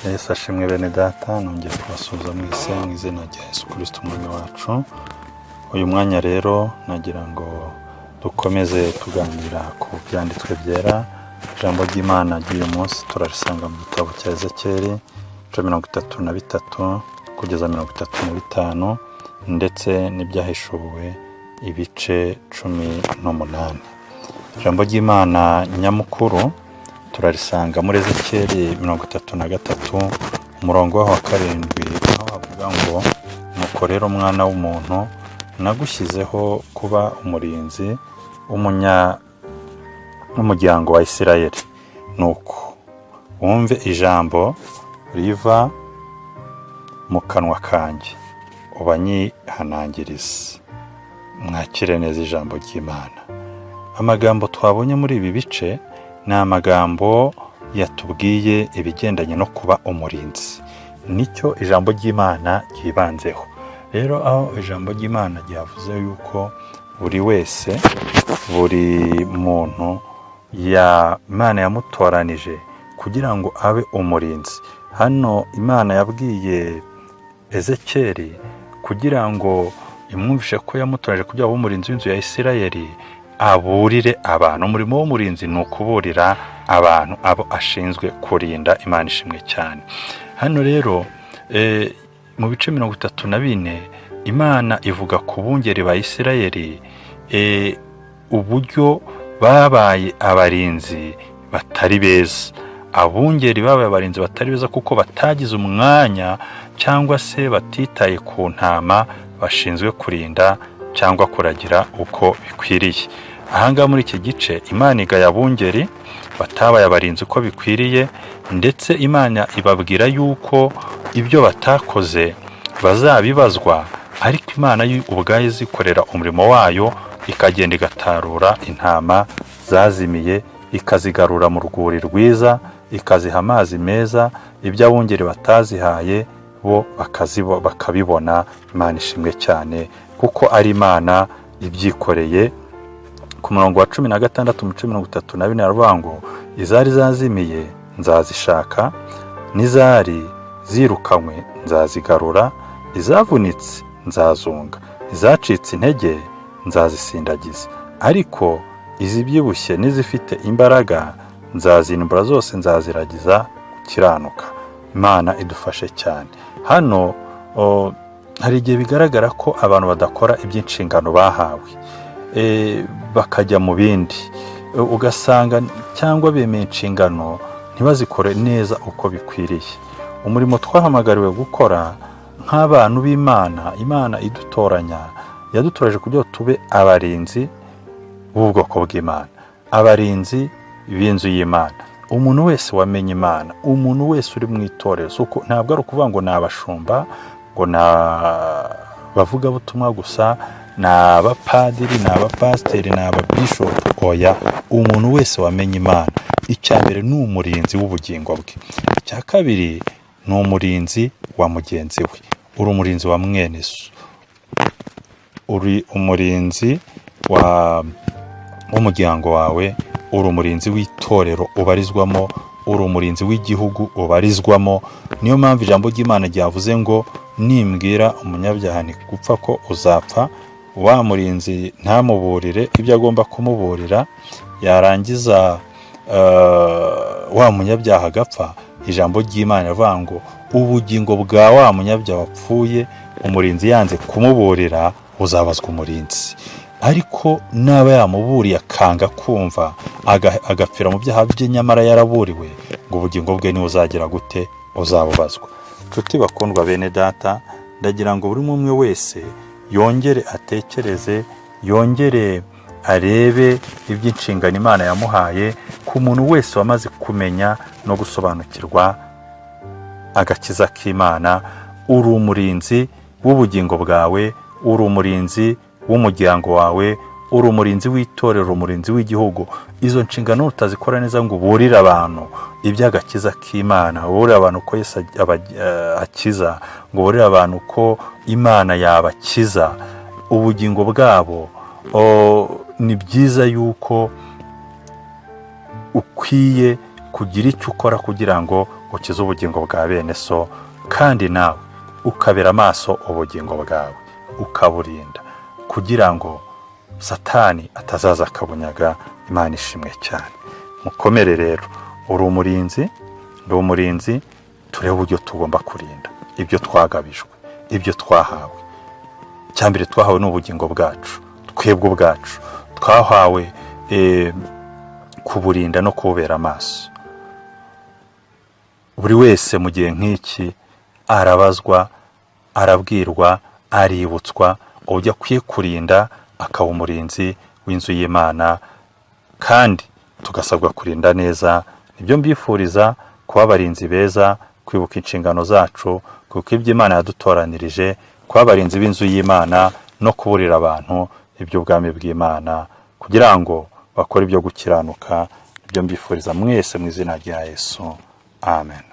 Yesu ashimwe bene data, nongeye kubasuhuza mwese mu izina rya Yesu Kristo umwami wacu. Uyu mwanya rero nagira ngo dukomeze tuganira ku byanditswe byera. Ijambo ry'Imana ry'uyu munsi turarisanga mu gitabo cya Ezekiyeli 33 kugeza 35 ndetse n'ibyahishuwe ibice 18. Ijambo ry'Imana nyamukuru turarisanga muri Ezekiyeli 33 umurongo wa 7, aho havuga ngo nuko rero mwana w'umuntu nagushyizeho kuba umurinzi w'umuryango wa Isirayeli, nuko wumve ijambo riva mu kanwa kanjye ubanyihanangirize. Mwakire neza ijambo ry'Imana. Amagambo twabonye muri ibi bice ni amagambo yatubwiye ibigendanye no kuba umurinzi, nicyo ijambo ry'Imana ryibanzeho. Rero aho ijambo ry'Imana ryavuze yuko buri wese, buri muntu Imana yamutoranije kugira ngo abe umurinzi. Hano Imana yabwiye Ezekiyeli kugira ngo imwumvishe ko yamutoranije kugira abe umurinzi w'inzu ya Isirayeli, aburire abantu. Umurimo w'umurinzi ni ukuburira abantu abo ashinzwe kurinda. Imana ishimwe cyane. Hano rero mu bice 34 Imana ivuga ku bungeri ba Isirayeli, uburyo babaye abarinzi batari beza. Abungeri babaye abarinzi batari beza kuko batagize umwanya cyangwa se batitaye ku ntama bashinzwe kurinda cyangwa kuragira uko bikwiriye. Ahangaha muri iki gice Imana igaya abungeri batabaye abarinzi uko bikwiriye, ndetse Imana ibabwira yuko ibyo batakoze bazabibazwa, ariko Imana ubwayo izikorera umurimo wayo, ikagenda igatarura intama zazimiye, ikazigarura mu rwuri rwiza, ikaziha amazi meza. Ibyo abungeri batazihaye bo bakabibona. Imana ishimwe cyane kuko ari Imana ibyikoreye. Ku murongo wa 16 mu 34 aravuga ngo izari zazimiye nzazishaka, n'izari zirukanywe nzazigarura, izavunitse nzazunga, izacitse intege nzazisindagiza, ariko izibyibushye n'izifite imbaraga nzazinimbura, zose nzaziragiza gukiranuka. Imana idufashe cyane. Hano hari igihe bigaragara ko abantu badakora iby'inshingano bahawe, bakajya mu bindi, ugasanga cyangwa bemeye inshingano ntibazikore neza uko bikwiriye. Umurimo twahamagariwe gukora nk'abantu b'Imana, Imana idutoranya, yadutoraje kugira ngo tube abarinzi b'ubwoko bw'Imana, abarinzi b'inzu y'Imana. Umuntu wese wamenye Imana, umuntu wese uri mu itorero, ntabwo ari ukuvuga ngo ni abashumba, ngo ni abavugabutumwa gusa, ni abapadiri, ni abapasiteri, ni ababishopu. Oya, umuntu wese wamenye Imana, icya mbere ni umurinzi w'ubugingo bwe, icya kabiri ni umurinzi wa mugenzi we. Uri umurinzi wa mwene so, uri umurinzi w'umuryango wawe, uri umurinzi w'itorero ubarizwamo, uri umurinzi w'igihugu ubarizwamo. Niyo mpamvu ijambo ry'Imana ryavuze ngo nimbwira umunyabyaha ni gupfa ko uzapfa, wa murinzi ntamuburire ibyo agomba kumuburira, yarangiza wa munyabyaha agapfa. Ijambo ry'Imana rivuga ngo ubugingo bwa wa munyabyaha wapfuye umurinzi yanze kumuburira uzabazwa umurinzi. Ariko naba yamuburiye akanga kumva, agapfira mu byaha bye nyamara yaraburiwe, ngo ubugingo bwe ni uzagira gute? Uzabubazwa. Nshuti bakundwa bene data, ndagira ngo buri umwe wese yongere atekereze, yongere arebe iby'inshingano Imana yamuhaye. Ku muntu wese wamaze kumenya no gusobanukirwa agakiza k'Imana, uri umurinzi w'ubugingo bwawe, uri umurinzi w'umuryango wawe, uri umurinzi w'itorero, umurinzi w'igihugu. Izo nshingano utazikora neza ngo uburire abantu iby'agakiza k'Imana, uburire abantu ko Yesu akiza, ngo uburire abantu ko Imana yabakiza ubugingo bwabo, ni byiza yuko ukwiye kugira icyo ukora kugira ngo ukize ubugingo bwa bene so, kandi nawe ukabera amaso ubugingo bwawe ukaburinda, kugira ngo Satani atazaza akabunyaga. Imana ishimwe cyane. Mukomere rero, uri umurinzi, ndi umurinzi. Turebe uburyo tugomba kurinda ibyo twagabijwe, ibyo twahawe. Cyambere twahawe n'ubugingo bwacu, twebwe ubwacu twahawe kuburinda no kubera amaso. Buri wese mu gihe nk'iki arabazwa, arabwirwa, aributswa uburyo akwiye kurinda, akaba umurinzi w'inzu y'Imana, kandi tugasabwa kurinda neza. Nibyo mbifuriza, kuba abarinzi beza, kwibuka inshingano zacu, kuko ibyo Imana yadutoranirije, kuba abarinzi b'inzu y'Imana no kuburira abantu iby'ubwami bw'Imana, kugira ngo bakore ibyo gukiranuka. Nibyo mbifuriza mwese mu izina rya Yesu. Amen.